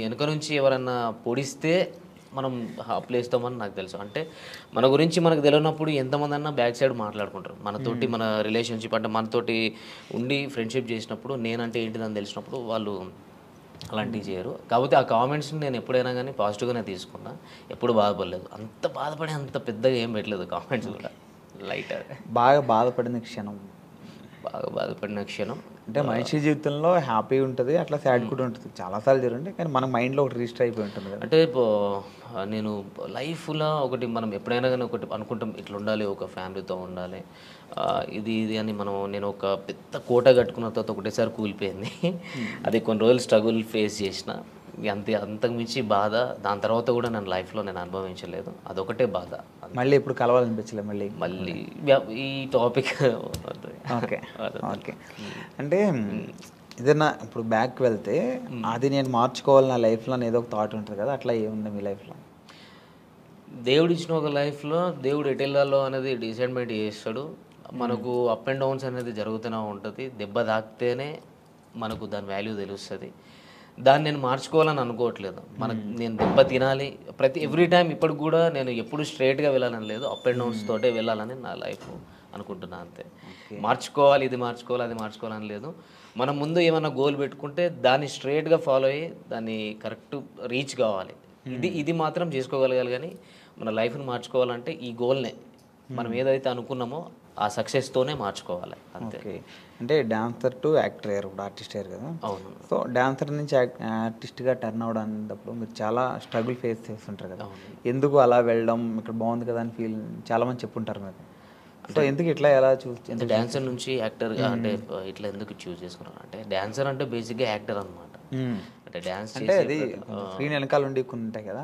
వెనక నుంచి ఎవరన్నా పొడిస్తే మనం ప్లేస్తామని నాకు తెలుసు. అంటే మన గురించి మనకు తెలియనప్పుడు ఎంతమంది అన్నా బ్యాక్ సైడ్ మాట్లాడుకుంటారు. మనతోటి మన రిలేషన్షిప్ అంటే మనతోటి ఉండి ఫ్రెండ్షిప్ చేసినప్పుడు నేనంటే ఏంటిదని తెలిసినప్పుడు వాళ్ళు అలాంటివి చేయరు. కాకపోతే ఆ కామెంట్స్ని నేను ఎప్పుడైనా కానీ పాజిటివ్గానే తీసుకున్నా. ఎప్పుడు బాధపడలేదు. అంత బాధపడి అంత పెద్దగా ఏం పెట్టలేదు కామెంట్స్ కూడా. లైట్ బాగా బాధపడిన క్షణం, బాగా బాధపడిన క్షణం అంటే మనిషి జీవితంలో హ్యాపీ ఉంటుంది, అట్లా సాడ్ కూడా ఉంటుంది. చాలాసార్లు జరుగుతుంది, కానీ మన మైండ్లో ఒకటి రిజిస్టర్ అయిపోయి ఉంటుంది కదా. అంటే నేను లైఫ్లో ఒకటి మనం ఎప్పుడైనా కానీ ఒకటి అనుకుంటాం, ఇట్లా ఉండాలి, ఒక ఫ్యామిలీతో ఉండాలి, ఇది అని నేను ఒక పెద్ద కోట కట్టుకున్న తర్వాత ఒకటేసారి కూలిపోయింది. అది కొన్ని రోజులు స్ట్రగుల్ ఫేస్ చేసిన, అంతకు మించి బాధ దాని తర్వాత కూడా నేను లైఫ్లో అనుభవించలేదు. అదొకటే బాధ. మళ్ళీ ఇప్పుడు కలవాలనిపించలేదు మళ్ళీ ఈ టాపిక్. Okay okay. అంటే ఏదైనా ఇప్పుడు బ్యాక్ వెళ్తే అది నేను మార్చుకోవాలి నా లైఫ్లో ఏదో ఒక థాట్ ఉంటుంది కదా, అట్లా ఏముంది మీ లైఫ్లో? దేవుడు ఇచ్చిన ఒక లైఫ్లో దేవుడు ఎటు వెళ్ళాలో అనేది డిసైడ్మెంట్ చేస్తాడు. మనకు అప్ అండ్ డౌన్స్ అనేది జరుగుతూనే ఉంటుంది. దెబ్బ తాకితేనే మనకు దాని వాల్యూ తెలుస్తుంది. దాన్ని నేను మార్చుకోవాలని అనుకోవట్లేదు. నేను దెబ్బ తినాలి ఎవ్రీ టైం. ఇప్పటికి కూడా నేను ఎప్పుడు స్ట్రైట్గా వెళ్ళాలని లేదు, అప్ అండ్ డౌన్స్ తోటే వెళ్ళాలని నా లైఫ్ అనుకుంటున్నా అంతే. మార్చుకోవాలి, ఇది మార్చుకోవాలి, అది మార్చుకోవాలని లేదు. మనం ముందు ఏమైనా గోల్ పెట్టుకుంటే దాన్ని స్ట్రైట్గా ఫాలో అయ్యి దాన్ని కరెక్ట్ రీచ్ కావాలి. ఇది మాత్రం చేసుకోగలగాలి. కానీ మన లైఫ్ని మార్చుకోవాలంటే ఈ గోల్నే మనం ఏదైతే అనుకున్నామో ఆ సక్సెస్తోనే మార్చుకోవాలి అంతే. అంటే డాన్సర్ టు యాక్టర్ అయ్యారు, ఇప్పుడు ఆర్టిస్ట్ అయ్యారు కదా. అవును. సో డాన్సర్ నుంచి ఆర్టిస్ట్గా టర్న్ అవడానికి మీరు చాలా స్ట్రగుల్ ఫేస్ చేస్తుంటారు కదా. ఎందుకు అలా వెళ్ళడం, ఇక్కడ బాగుంది కదా అని చాలామంది చెప్పుంటారు మీరు. సో ఎందుకు ఇట్లా ఎలా అంటే డాన్సర్ నుంచి యాక్టర్గా అంటే ఇట్లా ఎందుకు చూస్ చేసుకున్నాను అంటే, డాన్సర్ అంటే బేసిక్గా యాక్టర్ అనమాట. అంటే డాన్స్ అంటే అది స్క్రీన్ వెనకాల ఉండి కొన్ని ఉంటాయి కదా,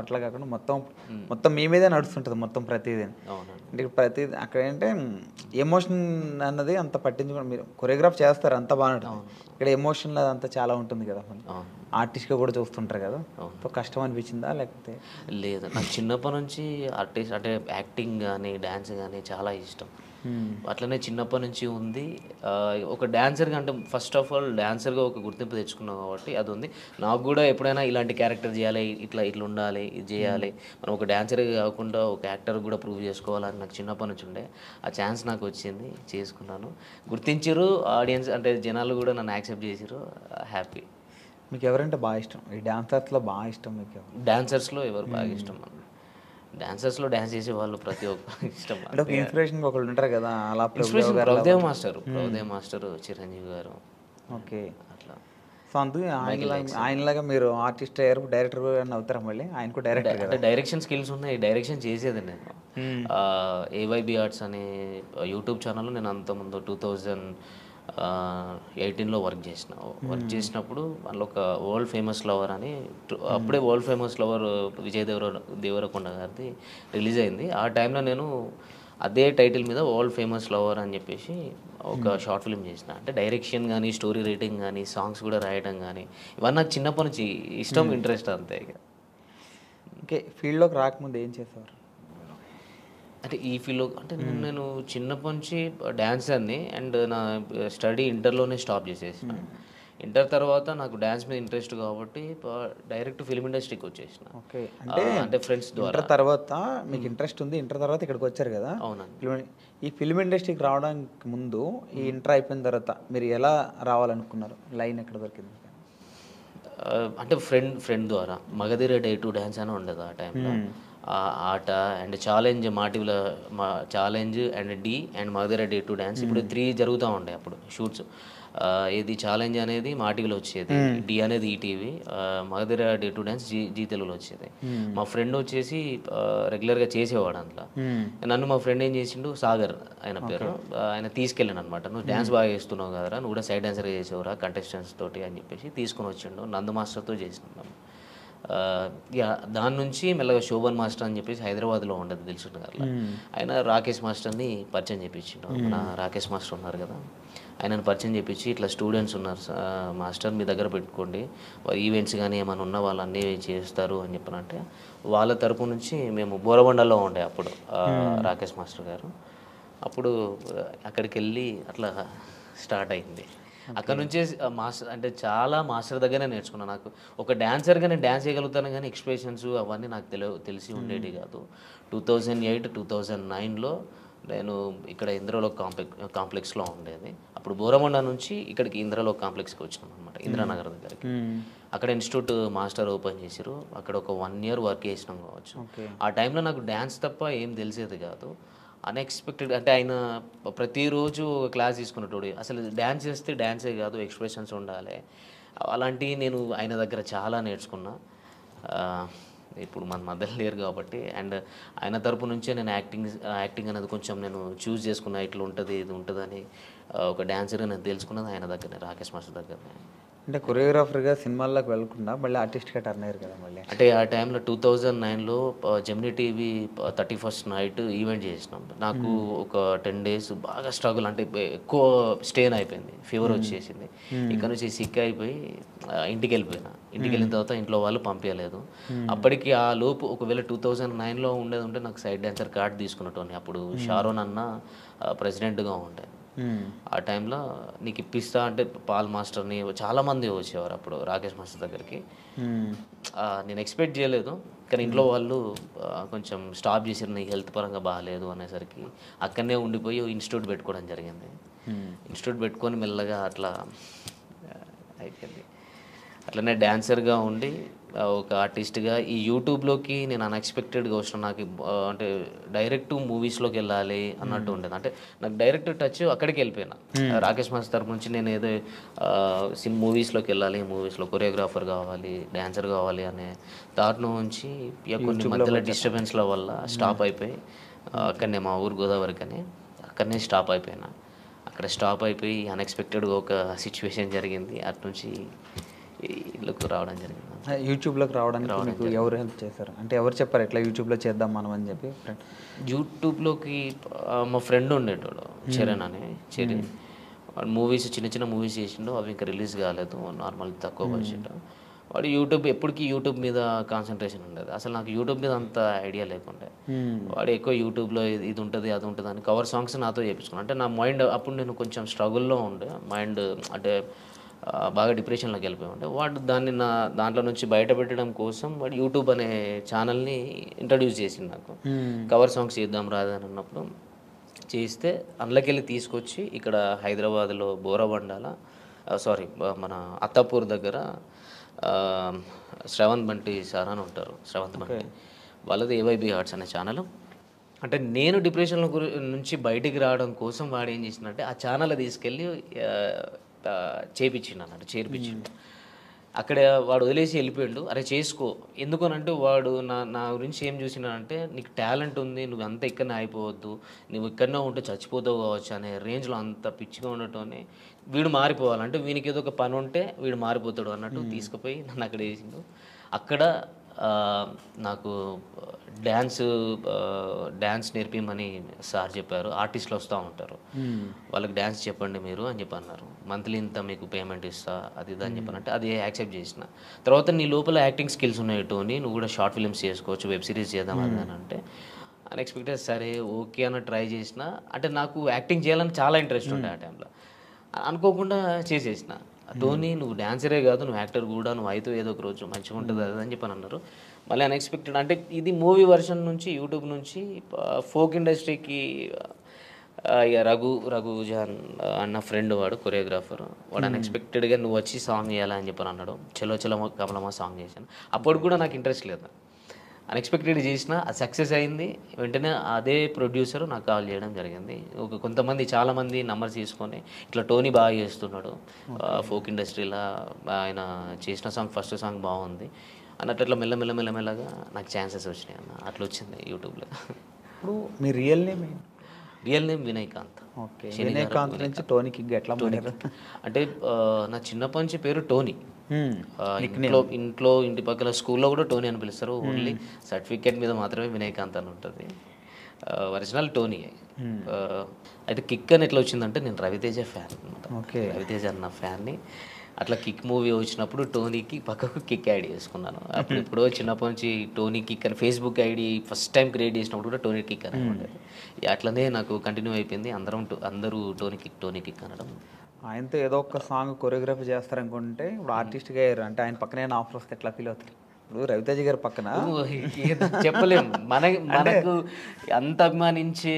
అట్లా కాకుండా మొత్తం మీ మీదే నడుస్తుంటుంది మొత్తం ప్రతిదీ. అంటే ప్రతిదీ అక్కడ ఏంటంటే ఎమోషన్ అన్నది అంత పట్టించుకోండి. మీరు కొరియోగ్రాఫ్ చేస్తారు అంత బాగుంటుంది, ఇక్కడ ఎమోషన్ అంతా చాలా ఉంటుంది కదా. ఆర్టిస్ట్గా కూడా చూస్తుంటారు కదా, సో కష్టం అనిపించిందా లేకపోతే? లేదు, నాకు చిన్నప్పటి నుంచి ఆర్టిస్ట్ అంటే యాక్టింగ్ కానీ డ్యాన్స్ కానీ చాలా ఇష్టం. అట్లనే చిన్నప్పటి నుంచి ఉంది. ఒక డాన్సర్గా అంటే ఫస్ట్ ఆఫ్ ఆల్ డాన్సర్గా ఒక గుర్తింపు తెచ్చుకున్నాం కాబట్టి అది ఉంది. నాకు కూడా ఎప్పుడైనా ఇలాంటి క్యారెక్టర్ చేయాలి, ఇట్లా ఉండాలి, ఇది చేయాలి, మనం ఒక డాన్సర్గా కాకుండా ఒక యాక్టర్ కూడా ప్రూవ్ చేసుకోవాలని నాకు చిన్నప్పటి నుంచి ఉండే. ఆ ఛాన్స్ నాకు వచ్చింది, చేసుకున్నాను. గుర్తించారు ఆడియన్స్, అంటే జనాలు కూడా నన్ను యాక్సెప్ట్ చేసారు. హ్యాపీ. మీకు ఎవరంటే బాగా ఇష్టం? ఈ డాన్సర్స్లో బాగా ఇష్టం మీకు? డాన్సర్స్లో ఎవరు బాగా ఇష్టం? డాన్సర్స్లో డాన్స్ చేసే వాళ్ళు ప్రతి ఒక్క ఇష్టం. అంటే ఇన్స్పిరేషన్ ఒకళ్ళు ఉంటారు కదా, అలా ప్రభుదేవ్ మాస్టర్, చిరంజీవి గారు. ఓకే, అట్లా. సో అందుకే ఆయనలాగా మీరు ఆర్టిస్ట్ అయ్యారు, డైరెక్టర్ అవుతారా? మళ్ళీ ఆయన కూడా డైరెక్టర్ అంటే డైరెక్షన్ స్కిల్స్ ఉన్నాయి, డైరెక్షన్ చేసేది నేను. ఏవైబి ఆర్ట్స్ అనే యూట్యూబ్ ఛానల్లో నేను అంతకుముందు 2018లో వర్క్ చేసినప్పుడు అందులో ఒక వరల్డ్ ఫేమస్ లవర్ అని, అప్పుడే world famous lover Vijay Deverakonda గారిది రిలీజ్ అయింది. ఆ టైంలో నేను అదే టైటిల్ మీద వరల్డ్ ఫేమస్ లవర్ అని చెప్పేసి ఒక షార్ట్ ఫిల్మ్ చేసిన. అంటే డైరెక్షన్ కానీ, స్టోరీ రైటింగ్ కానీ, సాంగ్స్ కూడా రాయడం కానీ, ఇవన్నీ నాకు చిన్నప్పటి నుంచి ఇష్టం, ఇంట్రెస్ట్ అంతే. ఇక ఓకే, ఫీల్డ్లోకి రాకముందు ఏం చేసేవారు? అంటే ఈ ఫీల్డ్లో అంటే నేను చిన్నప్పటి నుంచి డ్యాన్సర్ని, అండ్ నా స్టడీ ఇంటర్లోనే స్టాప్ చేసేసిన. ఇంటర్ తర్వాత నాకు డ్యాన్స్ మీద ఇంట్రెస్ట్ కాబట్టి డైరెక్ట్ ఫిల్మ్ ఇండస్ట్రీకి వచ్చేసిన. ఓకే, అంటే ఫ్రెండ్స్ ద్వారా. ఇంటర్ తర్వాత మీకు ఇంట్రెస్ట్ ఉంది, ఇంటర్ తర్వాత ఇక్కడికి వచ్చారు కదా. అవునండి. ఈ ఫిల్మ్ ఇండస్ట్రీకి రావడానికి ముందు, ఈ ఇంటర్ అయిపోయిన తర్వాత మీరు ఎలా రావాలనుకున్నారు? లైన్ ఎక్కడ దొరికింది? అంటే ఫ్రెండ్ ద్వారా మగధీర డే 2 డ్యాన్స్ అని ఉండదు ఆ టైంలో. ఆట అండ్ ఛాలెంజ్, మాటివ్ల challenge and Dhee and Magadheera day 2 dance, ఇప్పుడు 3 జరుగుతూ ఉండే అప్పుడు షూట్స్. ఇది ఛాలెంజ్ అనేది మాటివ్లో వచ్చేది, డి అనేది ETV, Magadheera day 2 dance Zee తెలుగులో వచ్చేది. మా ఫ్రెండ్ వచ్చేసి రెగ్యులర్గా చేసేవాడు అందులో. నన్ను మా ఫ్రెండ్ ఏం చేసిండు, సాగర్ ఆయన పేరు, ఆయన తీసుకెళ్ళాను అనమాట. నువ్వు డ్యాన్స్ బాగా చేస్తున్నావు కదరా, నువ్వు కూడా సైడ్ డాన్సర్గా చేసేవరా కంటెస్టెంట్స్ తోటి అని చెప్పేసి తీసుకొని వచ్చిండు. నందు మాస్టర్తో చేసినాం. దాని నుంచి మెల్లగా శోభన్ మాస్టర్ అని చెప్పేసి హైదరాబాద్లో ఉండదు తెలుసుంటు గారు, ఆయన రాకేష్ మాస్టర్ని పరిచయం చేయించిండు. మన రాకేష్ మాస్టర్ ఉన్నారు కదా, ఆయనను పరిచయం చేయించి ఇట్లా స్టూడెంట్స్ ఉన్నారు మాస్టర్, మీ దగ్గర పెట్టుకోండి, ఈవెంట్స్ కానీ ఏమైనా ఉన్న వాళ్ళు అన్నీ చేస్తారు అని చెప్పనంటే, వాళ్ళ తరపు నుంచి మేము బోరబండలో ఉండే అప్పుడు రాకేష్ మాస్టర్ గారు. అప్పుడు అక్కడికి వెళ్ళి అట్లా స్టార్ట్ అయింది. అక్కడ నుంచే మాస్టర్ అంటే చాలా మాస్టర్ దగ్గరనే నేర్చుకున్నాను. నాకు ఒక డాన్సర్గా నేను డ్యాన్స్ చేయగలుగుతాను కానీ ఎక్స్ప్రెషన్స్ అవన్నీ నాకు తెలిసి ఉండేవి కాదు. 2008, 2009లో నేను ఇక్కడ ఇంద్రలోక్ కాంప్లెక్స్లో ఉండేది. అప్పుడు బోరమండ నుంచి ఇక్కడికి ఇంద్రలోక్ కాంప్లెక్స్కి వచ్చినాం అనమాట, ఇంద్రానగర్ దగ్గరికి. అక్కడ ఇన్స్టిట్యూట్ మాస్టర్ ఓపెన్ చేసారు. అక్కడ ఒక 1 year వర్క్ చేసినాం కావచ్చు. ఆ టైంలో నాకు డ్యాన్స్ తప్ప ఏం తెలిసేది కాదు. అన్ఎక్స్పెక్టెడ్ అంటే ఆయన ప్రతిరోజు క్లాస్ తీసుకున్నట్టు అసలు డ్యాన్స్ చేస్తే డ్యాన్సే కాదు ఎక్స్ప్రెషన్స్ ఉండాలి. అలాంటివి నేను ఆయన దగ్గర చాలా నేర్చుకున్నా. ఇప్పుడు మన మధ్యలో లేరు కాబట్టి. అండ్ ఆయన తరపు నుంచే నేను యాక్టింగ్ అనేది కొంచెం నేను చూస్ చేసుకున్నా. ఇట్లా ఉంటుంది ఇది ఉంటుందని ఒక డాన్సర్గా నేను తెలుసుకున్నది ఆయన దగ్గరనే, రాకేష్ మాస్టర్ దగ్గరనే. అంటే కొరియోగ్రాఫర్గా సినిమాల్లోకి వెళ్ళకుండా మళ్ళీ ఆర్టిస్ట్గా టర్న్ అయ్యారు కదా మళ్ళీ. అంటే ఆ టైంలో 2009లో Gemini TV 31st night event చేసినాం. నాకు ఒక 10 days బాగా స్ట్రగుల్, అంటే ఎక్కువ స్టెయిన్ అయిపోయింది, ఫీవర్ వచ్చేసింది. ఇక్కడ నుంచి సిక్ అయిపోయి ఇంటికి వెళ్ళిపోయినా. ఇంటికి వెళ్ళిన తర్వాత ఇంట్లో వాళ్ళు పంపించలేదు. అప్పటికి ఆ లోపు ఒకవేళ 2009లో ఉండేది ఉంటే నాకు సైడ్ డాన్సర్ కార్డ్ తీసుకున్నట్టు. అప్పుడు షారోన్ అన్న ప్రెసిడెంట్గా ఉండే. ఆ టైంలో నీకు ఇప్పిస్తా అంటే పాల్ మాస్టర్ని చాలామంది వచ్చేవారు అప్పుడు రాకేష్ మాస్టర్ దగ్గరికి. నేను ఎక్స్పెక్ట్ చేయలేదు, కానీ ఇంట్లో వాళ్ళు కొంచెం స్టాప్ చేసారు, నీకు హెల్త్ పరంగా బాగాలేదు అనేసరికి అక్కడనే ఉండిపోయి ఇన్స్టిట్యూట్ పెట్టుకోవడం జరిగింది. ఇన్స్టిట్యూట్ పెట్టుకొని మెల్లగా అట్లా అయిపోయింది. అట్లనే డాన్సర్గా ఉండి ఒక ఆర్టిస్ట్గా ఈ యూట్యూబ్లోకి నేను అన్ఎక్స్పెక్టెడ్గా వచ్చిన. నాకు అంటే డైరెక్ట్ మూవీస్లోకి వెళ్ళాలి అన్నట్టు ఉండేది. అంటే నాకు డైరెక్ట్ టచ్ అక్కడికి వెళ్ళిపోయినా. రాకేష్ మాస్టర్ తరపు నుంచి నేను ఏదో మూవీస్లోకి వెళ్ళాలి, మూవీస్లో కొరియోగ్రాఫర్ కావాలి, డాన్సర్ కావాలి అనే థాట్ నుంచి కొన్ని మధ్యలో డిస్టర్బెన్స్ల వల్ల స్టాప్ అయిపోయి అక్కడనే మా ఊరు గోదావరికి అని అక్కడనే స్టాప్ అయిపోయినా. అక్కడ స్టాప్ అయిపోయి అన్ఎక్స్పెక్టెడ్గా ఒక సిచ్యువేషన్ జరిగింది. అటు నుంచి ఇళ్ళకు రావడం జరిగింది. యూట్యూబ్లోకి రావడానికి మీకు ఎవరు హెల్ప్ చేశారు? అంటే ఎవరు చెప్పారు ఇట్లా యూట్యూబ్లో చేద్దాం మనం అని చెప్పి? యూట్యూబ్లోకి మా ఫ్రెండ్ ఉండేటోడు చరణ్ అని. చరణ్ వాడు మూవీస్ చిన్న చిన్న మూవీస్ చేసిండు, అవి ఇంకా రిలీజ్ కాలేదు, నార్మల్ తక్కువ బడ్జెట్. వాడు ఎప్పటికీ యూట్యూబ్ మీద కాన్సన్ట్రేషన్ ఉండేది. అసలు నాకు యూట్యూబ్ మీద అంత ఐడియా లేకుండే. వాడు ఎక్కువ యూట్యూబ్లో ఇది ఉంటుంది అది ఉంటుంది అని కవర్ సాంగ్స్ నాతో చేయించుకున్నాను. అంటే నా మైండ్ అప్పుడు నేను కొంచెం స్ట్రగుల్లో ఉండే, మైండ్ అంటే బాగా డిప్రెషన్లోకి వెళ్ళిపోయి ఉండే. వాడు దాంట్లో నుంచి బయటపెట్టడం కోసం వాడు యూట్యూబ్ అనే ఛానల్ని ఇంట్రడ్యూస్ చేసింది నాకు. కవర్ సాంగ్స్ చేద్దాం రాదని అన్నప్పుడు చేస్తే అందులోకి వెళ్ళి తీసుకొచ్చి ఇక్కడ హైదరాబాద్లో బోరబండాల మన అత్తాపూర్ దగ్గర శ్రవంత్ బంటి సార్ అని ఉంటారు. శ్రవంత్ బంటి వాళ్ళది ఏవైబీ ఆర్ట్స్ అనే ఛానల్. అంటే నేను డిప్రెషన్లో నుంచి బయటికి రావడం కోసం వాడు ఏం చేసిందంటే ఆ ఛానల్ తీసుకెళ్ళి చేపించిండు అన్నట్టు, చేర్పించిండు. అక్కడ వాడు వదిలేసి వెళ్ళిపోయాడు. అరే చేసుకో, ఎందుకనంటే వాడు నా గురించి ఏం చూసినాడంటే నీకు టాలెంట్ ఉంది, నువ్వు అంతా ఇక్కడనే అయిపోవద్దు, నువ్వు ఇక్కడనే ఉంటే చచ్చిపోతావు కావచ్చు అనే రేంజ్లో అంత పిచ్చిగా ఉండటం. వీడు మారిపోవాలంటే వీనికి ఏదో ఒక పని ఉంటే వీడు మారిపోతాడు అన్నట్టు తీసుకుపోయి నన్ను అక్కడ వేసిండు. అక్కడ నాకు డ్యాన్స్ నేర్పిమని సార్ చెప్పారు. ఆర్టిస్టులు వస్తూ ఉంటారు, వాళ్ళకి డ్యాన్స్ చెప్పండి మీరు అని చెప్పి అన్నారు. మంత్లీ ఇంత మీకు పేమెంట్ ఇస్తా అది ఇది అని చెప్పానంటే అది యాక్సెప్ట్ చేసిన. తర్వాత నీ లోపల యాక్టింగ్ స్కిల్స్ ఉన్నాయి టోనీ, నువ్వు కూడా షార్ట్ ఫిల్మ్స్ చేసుకోవచ్చు, వెబ్ సిరీస్ చేద్దాం అది అని అంటే అన్ఎక్స్పెక్టెడ్ సరే ఓకే అన్న ట్రై చేసిన. అంటే నాకు యాక్టింగ్ చేయాలని చాలా ఇంట్రెస్ట్ ఉండే ఆ టైంలో. అనుకోకుండా చేసేసిన. టోనీ నువ్వు డాన్సరే కాదు, నువ్వు యాక్టర్ కూడా, నువ్వు అయితే ఏదో ఒక రోజు మంచిగా ఉంటుంది అది అని చెప్పని అన్నారు. మళ్ళీ అన్ఎక్స్పెక్టెడ్ అంటే ఇది మూవీ వర్షన్ నుంచి యూట్యూబ్ నుంచి ఫోక్ ఇండస్ట్రీకి రఘుజాన్ అన్న ఫ్రెండ్, వాడు కొరియోగ్రాఫర్. వాడు అన్ఎక్స్పెక్టెడ్గా నువ్వు వచ్చి సాంగ్ చేయాలని చెప్పని అన్నాడు. చలో చలో కమలమ్మ సాంగ్ చేశాను. అప్పుడు కూడా నాకు ఇంట్రెస్ట్ లేదు, అన్ఎక్స్పెక్టెడ్ చేసిన, అది సక్సెస్ అయింది. వెంటనే అదే ప్రొడ్యూసర్ నాకు కాల్ చేయడం జరిగింది. కొంతమంది చాలామంది నంబర్స్ తీసుకొని ఇట్లా టోనీ బాగా చేస్తున్నాడు ఫోక్ ఇండస్ట్రీలో, ఆయన చేసిన సాంగ్ ఫస్ట్ సాంగ్ బాగుంది అన్నట్టు అట్లా మెల్లగా నాకు ఛాన్సెస్ వచ్చినాయి అన్న. అట్లా వచ్చింది యూట్యూబ్లో. ఇప్పుడు మీ real name Vinayakanth. Okay, Vinayakanth నుంచి టోనీకి ఎట్లా మారారు? అంటే నా చిన్నప్పటి నుంచి పేరు టోనీ. ఇంటి పక్కల స్కూల్లో కూడా టోనీ అని పిలుస్తారు. ఓన్లీ సర్టిఫికేట్ మీద మాత్రమే వినయకాంత్ అని ఉంటుంది. Original Tony. అయితే కిక్ అని ఎట్లా వచ్చిందంటే నేను రవితేజ ఫ్యాన్ అనమాట. రవితేజ అన్న ఫ్యాన్ని. అట్లా కిక్ మూవీ వచ్చినప్పుడు టోనీకి పక్కకు కిక్ యాడ్ చేసుకున్నాను. అప్పుడు ఎప్పుడో చిన్నప్పటి నుంచి టోనీ కిక్ అని Facebook ID first time create చేసినప్పుడు కూడా టోనీ కిక్ అని ఉండేది. అట్లనే నాకు కంటిన్యూ అయిపోయింది. అందరూ టోనీ కిక్ అనడం. ఆయనతో ఏదో ఒక సాంగ్ కొరియోగ్రఫీ చేస్తారనుకుంటే ఇప్పుడు ఆర్టిస్ట్గా అయ్యారు అంటే ఆయన పక్కనే ఆఫర్ వస్తే ఎట్లా ఫీల్ అవుతారు? ఇప్పుడు రవితేజ గారి పక్కన చెప్పలేము. మనకు అంత అభిమానించి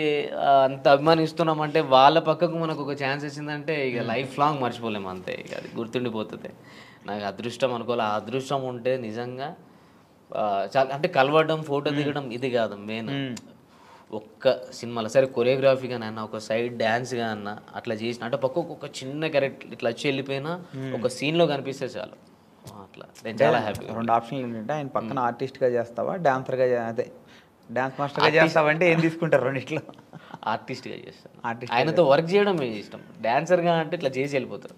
అంత అభిమానిస్తున్నామంటే వాళ్ళ పక్కకు మనకు ఒక ఛాన్స్ వచ్చిందంటే ఇక లైఫ్ లాంగ్ మర్చిపోలేము అంతే. ఇక అది గుర్తుండిపోతుంది. నాకు అదృష్టం అనుకోవాలి. ఆ అదృష్టం ఉంటే నిజంగా చాలా అంటే కలవడం, ఫోటో దిగడం ఇది కాదు మెయిన్. ఒక్క సినిమాలో సరే కొరియోగ్రఫీగా అన్న, ఒక సైడ్ డ్యాన్స్గా అన్న అట్లా చేసిన అంటే పక్కకు ఒక చిన్న క్యారెక్టర్ ఇట్లా వచ్చి వెళ్ళిపోయినా ఒక సీన్లో కనిపిస్తే చాలు. అట్లా నేను చాలా హ్యాపీ. 2 ఆప్షన్లు ఏంటంటే ఆయన పక్కన ఆర్టిస్ట్గా చేస్తావా, డాన్సర్గా అదే డాన్స్ మాస్టర్గా చేస్తావా అంటే ఏం తీసుకుంటారు రెండిట్లో? ఆర్టిస్ట్గా చేస్తాను. ఆయనతో వర్క్ చేయడం ఇష్టం. డాన్సర్గా అంటే ఇట్లా చేసి వెళ్ళిపోతారు.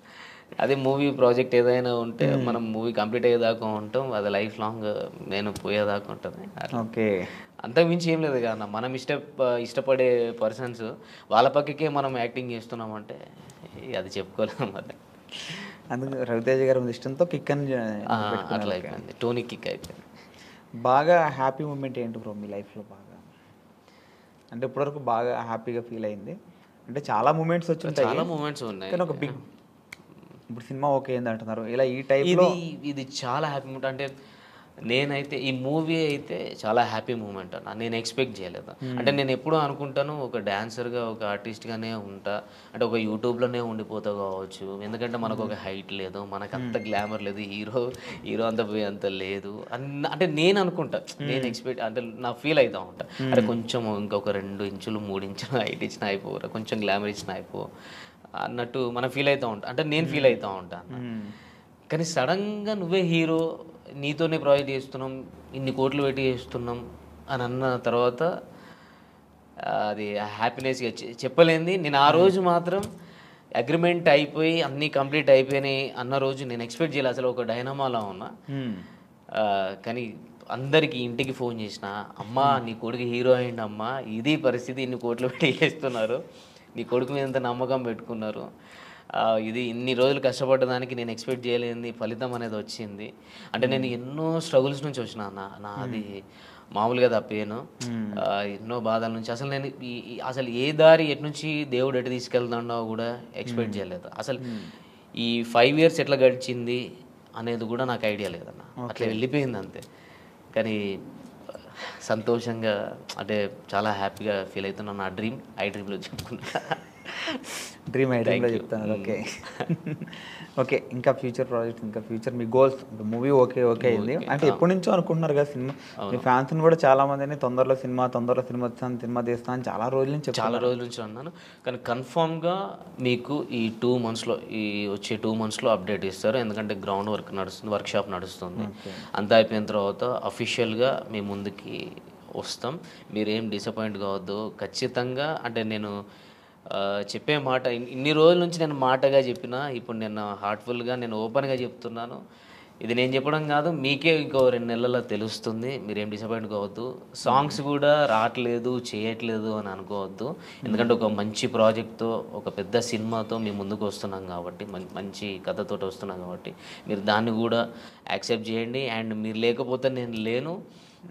అదే మూవీ ప్రాజెక్ట్ ఏదైనా ఉంటే మనం మూవీ కంప్లీట్ అయ్యేదాకా ఉంటాం. అది లైఫ్ లాంగ్ నేను పోయేదాకా ఉంటుంది. ఓకే. అంతకు మించి ఏం లేదు కదా. మనం ఇష్టపడే పర్సన్స్ వాళ్ళ పక్కకే మనం యాక్టింగ్ చేస్తున్నామంటే అది చెప్పుకోలేము. మరి అందుకు రవితేజ గారి మీద ఇష్టంతో కిక్ అని అట్లా అయిపోయింది. టోనీ కిక్ అయిపోయింది. బాగా హ్యాపీ మూమెంట్ ఏంటి బ్రో మీ లైఫ్లో? బాగా అంటే ఇప్పటివరకు బాగా హ్యాపీగా ఫీల్ అయింది అంటే చాలా మూమెంట్స్ వచ్చి చాలా మూమెంట్స్ ఉన్నాయి కానీ ఒక బిగ్ ఇప్పుడు సినిమా ఓకే ఏంది అంటున్నారు ఇలా ఈ టైప్లో ఇది చాలా హ్యాపీ మూమెంట్. అంటే నేనైతే ఈ మూవీ అయితే చాలా హ్యాపీ మూమెంట్ అన్న. నేను ఎక్స్పెక్ట్ చేయలేదు. అంటే నేను ఎప్పుడూ అనుకుంటాను ఒక డాన్సర్గా ఒక ఆర్టిస్ట్గానే ఉంటా అంటే ఒక యూట్యూబ్లోనే ఉండిపోతా కావచ్చు. ఎందుకంటే మనకు ఒక హైట్ లేదు, మనకు అంత గ్లామర్ లేదు, హీరో అంత అంత లేదు అంటే నేను అనుకుంటా. నేను ఎక్స్పెక్ట్ అంటే నా ఫీల్ అవుతా ఉంటా. అంటే కొంచెం ఇంకొక 2 ఇంచులు 3 ఇంచులు హైట్ ఇచ్చిన అయిపోరా, కొంచెం గ్లామర్ ఇచ్చిన అయిపో అన్నట్టు మనం ఫీల్ అవుతూ ఉంటాం. అంటే నేను ఫీల్ అవుతూ ఉంటాను. కానీ సడన్గా నువ్వే హీరో, నీతోనే ప్రాజెక్ట్ చేస్తున్నాం, ఇన్ని కోట్లు పెట్టి చేస్తున్నాం అని అన్న తర్వాత అది హ్యాపీనెస్గా చెప్పలేంది. నేను ఆ రోజు మాత్రం అగ్రిమెంట్ అయిపోయి అన్నీ కంప్లీట్ అయిపోయినాయి అన్న రోజు నేను ఎక్స్పెక్ట్ చేయలేదు. అసలు ఒక డైనమాలో ఉన్నా. కానీ అందరికీ ఇంటికి ఫోన్ చేసిన, అమ్మా నీ కొడుకు హీరో అయింది అమ్మా, ఇది పరిస్థితి, ఇన్ని కోట్లు పెట్టి చేస్తున్నారు, నీ కొడుకు మీద ఎంత నమ్మకం పెట్టుకున్నారు, ఇది ఇన్ని రోజులు కష్టపడ్డదానికి నేను ఎక్స్పెక్ట్ చేయలేని ఫలితం అనేది వచ్చింది. అంటే నేను ఎన్నో స్ట్రగుల్స్ నుంచి వచ్చిన అది మామూలుగా తప్పేను. ఎన్నో బాధల నుంచి అసలు నేను అసలు ఏ దారి ఎటు నుంచి దేవుడు ఎటు తీసుకెళ్తాడో కూడా ఎక్స్పెక్ట్ చేయలేదు. అసలు ఈ 5 years ఎట్లా గడిచింది అనేది కూడా నాకు ఐడియా లేదన్న. అట్లా వెళ్ళిపోయింది అంతే. కానీ సంతోషంగా అంటే చాలా హ్యాపీగా ఫీల్ అవుతున్నాను. నా డ్రీమ్ ఐ డ్రీమ్లో చెప్పుకున్నా. డ్రీమ్ ఐడియాలో చెప్తాను. Okay okay. ఇంకా ఫ్యూచర్ ప్రాజెక్ట్, ఇంకా ఫ్యూచర్ మీ గోల్స్? మూవీ ఓకే అయింది అంటే ఎప్పటి నుంచో అనుకుంటున్నారు కదా సినిమా. మీ ఫ్యాన్స్ని కూడా చాలా మందిని తొందరలో సినిమా తీస్తాను అని చాలా రోజుల నుంచి అన్నాను. కానీ కన్ఫామ్గా మీకు ఈ 2 monthsలో ఈ వచ్చే 2 monthsలో అప్డేట్ ఇస్తారు. ఎందుకంటే గ్రౌండ్ వర్క్ నడుస్తుంది, వర్క్షాప్ నడుస్తుంది. అంతా అయిపోయిన తర్వాత అఫీషియల్గా మీ ముందుకి వస్తాం. మీరేం డిసప్పాయింట్ కావద్దు. ఖచ్చితంగా అంటే నేను చెప్పే మాట ఇన్ని రోజుల నుంచి నేను మాటగా చెప్పిన, ఇప్పుడు నేను హార్ట్ఫుల్గా నేను ఓపెన్గా చెప్తున్నాను. ఇది నేను చెప్పడం కాదు, మీకే ఇంకో 2 నెలల్లో తెలుస్తుంది. మీరేం డిసప్పాయింట్ కావద్దు. సాంగ్స్ కూడా రావట్లేదు, చేయట్లేదు అని అనుకోవద్దు. ఎందుకంటే ఒక మంచి ప్రాజెక్ట్తో, ఒక పెద్ద సినిమాతో మీ ముందుకు వస్తున్నాం కాబట్టి, మంచి కథతో వస్తున్నాం కాబట్టి మీరు దాన్ని కూడా యాక్సెప్ట్ చేయండి. అండ్ మీరు లేకపోతే నేను లేను.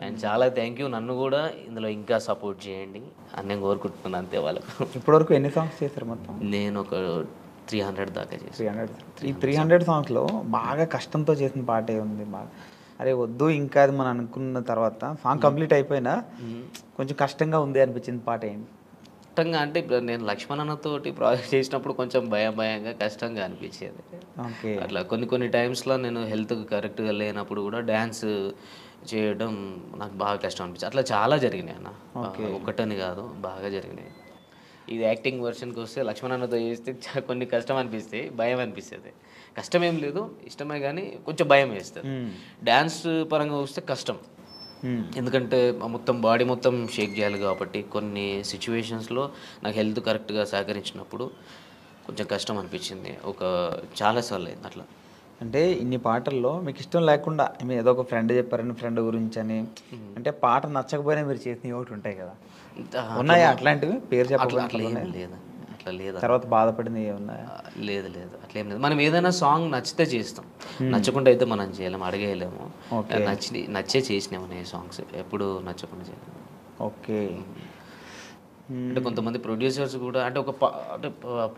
అండ్ చాలా థ్యాంక్ యూ. నన్ను కూడా ఇందులో ఇంకా సపోర్ట్ చేయండి అని నేను కోరుకుంటున్నాను అంతే. వాళ్ళకు ఇప్పటివరకు ఎన్ని సాంగ్స్ చేశారు మొత్తం? నేను ఒక 300 దాకా చేశాను. ఈ 300 సాంగ్స్లో బాగా కష్టంతో చేసిన పాటే ఉంది. బాగా అరే వద్దు ఇంకా అది మనం అనుకున్న తర్వాత సాంగ్ కంప్లీట్ అయిపోయినా కొంచెం కష్టంగా ఉంది అనిపించింది పాట ఏంటి? కష్టంగా అంటే ఇప్పుడు నేను లక్ష్మణ్ అన్నతోటి ప్రాజెక్ట్ చేసినప్పుడు కొంచెం భయంగా కష్టంగా అనిపించేది. అట్లా కొన్ని టైమ్స్లో నేను హెల్త్ కరెక్ట్గా లేనప్పుడు కూడా డ్యాన్స్ చేయడం నాకు బాగా కష్టం అనిపించింది. అట్లా చాలా జరిగినాయి అన్న. ఒకటని కాదు, బాగా జరిగినాయి. ఇది యాక్టింగ్ వర్షన్కి వస్తే లక్ష్మణ్ అన్నతో చేస్తే కొన్ని కష్టం అనిపిస్తాయి, భయం అనిపిస్తుంది. కష్టం ఏం లేదు, ఇష్టమే, కానీ కొంచెం భయం వేస్తుంది. డ్యాన్స్ పరంగా వస్తే కష్టం. ఎందుకంటే మొత్తం బాడీ మొత్తం షేక్ చేయాలి కాబట్టి కొన్ని సిచ్యువేషన్స్లో నాకు హెల్త్ కరెక్ట్గా సహకరించినప్పుడు కొంచెం కష్టం అనిపించింది. చాలాసార్లు అయింది అట్లా. అంటే ఇన్ని పాటల్లో మీకు ఇష్టం లేకుండా మీరు ఏదో ఒక ఫ్రెండ్ చెప్పారని ఫ్రెండ్ గురించి అని అంటే పాట నచ్చకపోయినా మీరు చేసినవి ఒకటి ఉంటాయి కదా, ఉన్నాయా అట్లాంటివి? పేరు చెప్పాలి లేదా? అట్లా లేదా? తర్వాత బాధపడింది ఏమున్నాయా? లేదు అట్లా ఏం లేదు. మనం ఏదైనా సాంగ్ నచ్చితే చేస్తాం, నచ్చకుండా అయితే మనం చేయలేము, అడిగేయలేము. నచ్చే చేసినాము నేను సాంగ్స్, ఎప్పుడు నచ్చకుండా చేయలేము. ఓకే. అంటే కొంతమంది ప్రొడ్యూసర్స్ కూడా అంటే అంటే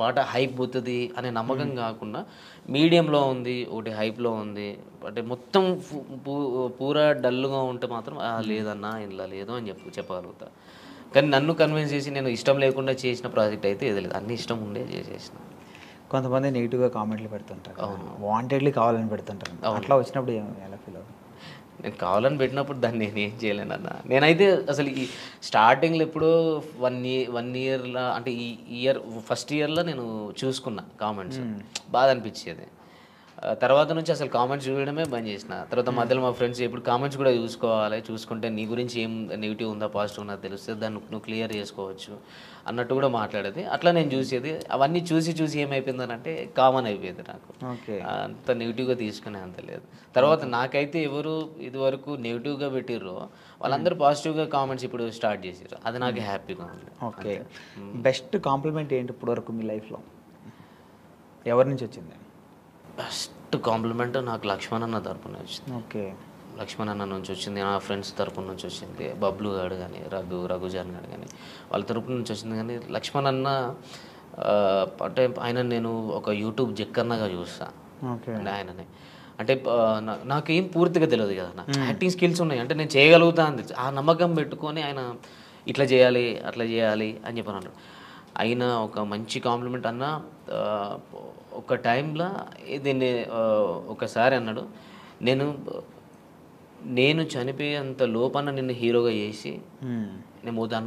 పాట హైప్ పోతుంది అనే నమ్మకం కాకుండా మీడియంలో ఉంది, ఒకటి హైప్లో ఉంది, అంటే మొత్తం పూరా డల్గా ఉంటే మాత్రం లేదన్నా ఇలా లేదు అని చెప్పగలుగుతా. కానీ నన్ను కన్విన్స్ చేసి నేను ఇష్టం లేకుండా చేసిన ప్రాజెక్ట్ అయితే ఏది లేదు, అన్ని ఇష్టం ఉండే చేసేసిన. కొంతమంది నెగిటివ్గా కామెంట్లు పెడుతుంటారు, వాంటెడ్లీ కావాలని పెడుతుంటారు. అట్లా వచ్చినప్పుడు ఎలా ఫీల్ అవుతుంది? నేను కావాలని పెట్టినప్పుడు దాన్ని నేను ఏం చేయలేనన్నా. నేనైతే అసలు ఈ స్టార్టింగ్లో ఎప్పుడో 1 ఇయర్లో అంటే ఈ ఫస్ట్ ఇయర్లో నేను చూసుకున్నా కామెంట్స్, బాధ అనిపించేది. తర్వాత నుంచి అసలు కామెంట్స్ చూడడమే బంద్ చేసిన. తర్వాత మధ్యలో మా ఫ్రెండ్స్ ఇప్పుడు కామెంట్స్ కూడా చూసుకోవాలి, చూసుకుంటే నీ గురించి ఏం నెగిటివ్ ఉందా పాజిటివ్ ఉందా తెలుస్తుంది, దాన్ని నువ్వు క్లియర్ చేసుకోవచ్చు అన్నట్టు కూడా మాట్లాడేది. అట్లా నేను చూసేది. అవన్నీ చూసి ఏమైపోయిందనంటే కామన్ అయిపోయింది నాకు. అంత నెగిటివ్గా తీసుకునే అంత లేదు. తర్వాత నాకైతే ఎవరు ఇదివరకు నెగిటివ్గా పెట్టిర్రో వాళ్ళందరూ పాజిటివ్గా కామెంట్స్ ఇప్పుడు స్టార్ట్ చేసారు, అది నాకు హ్యాపీగా ఉంది. ఓకే, బెస్ట్ కాంప్లిమెంట్ ఏంటి ఇప్పుడు వరకు మీ లైఫ్లో, ఎవరి నుంచి వచ్చింది? బెస్ట్ కాంప్లిమెంట్ నాకు లక్ష్మణ్ అన్న తరపున వచ్చింది. ఓకే, లక్ష్మణ్ అన్న నుంచి వచ్చింది, నా ఫ్రెండ్స్ తరపు నుంచి వచ్చింది, బబ్లు గారు కానీ రఘుజాన్ గారు కానీ వాళ్ళ తరపు నుంచి వచ్చింది. కానీ లక్ష్మణ్ అన్న అంటే ఆయన నేను ఒక యూట్యూబ్ జక్కన్నగా చూస్తాను. అంటే ఆయననే అంటే నాకేం పూర్తిగా తెలియదు కదా, నా యాక్టింగ్ స్కిల్స్ ఉన్నాయి అంటే నేను చేయగలుగుతా అని ఆ నమ్మకం పెట్టుకొని ఆయన ఇట్లా చేయాలి అట్లా చేయాలి అని చెప్పని అన్నాడు. అయినా ఒక మంచి కాంప్లిమెంట్ అన్న. ఒక టైంలో దీన్ని ఒకసారి అన్నాడు, నేను చనిపోయేంత లోపల నిన్ను హీరోగా చేసి నేను పోతాను